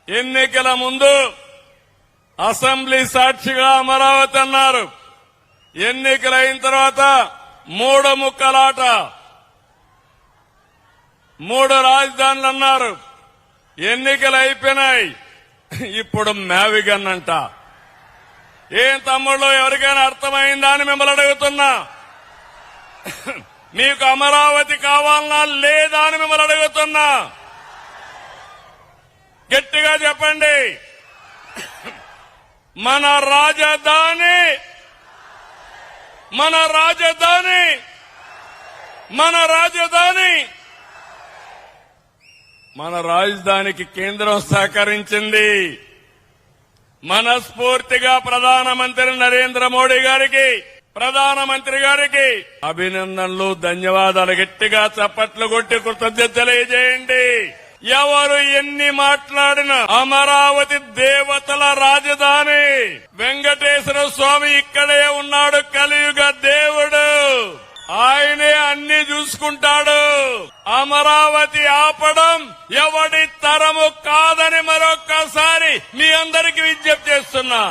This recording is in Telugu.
ఎన్నికల ముందు అసెంబ్లీ సాక్షిగా అమరావతి అన్నారు. ఎన్నికలైన తర్వాత మూడు ముక్కలాట, మూడు రాజధానులు అన్నారు. ఎన్నికలు అయిపోయినాయి, ఇప్పుడు మ్యావిగన్ అంట. ఏం తమ్ముళ్ళు, ఎవరికైనా అర్థమైందా అని మిమ్మల్ని అడుగుతున్నా. మీకు అమరావతి కావాలన్నా లేదా అని మిమ్మల్ని అడుగుతున్నా. గట్టిగా చెప్పండి. మన రాజధాని మన రాజధాని మన రాజధాని మన రాజధానికి కేంద్రం సహకరించింది. మనస్ఫూర్తిగా ప్రధానమంత్రి నరేంద్ర మోడీ గారికి, ప్రధానమంత్రి గారికి అభినందనలు, ధన్యవాదాలు. గట్టిగా చప్పట్లు కొట్టి కృతజ్ఞత తెలియజేయండి. ఎవరు ఎన్ని మాట్లాడినా అమరావతి దేవతల రాజధాని. వెంకటేశ్వర స్వామి ఇక్కడే ఉన్నాడు, కలియుగ దేవుడు. ఆయనే అన్ని చూసుకుంటాడు. అమరావతి ఆపడం ఎవడి తరము కాదని మరొక్కసారి మీ అందరికీ విజ్ఞప్తి చేస్తున్నా.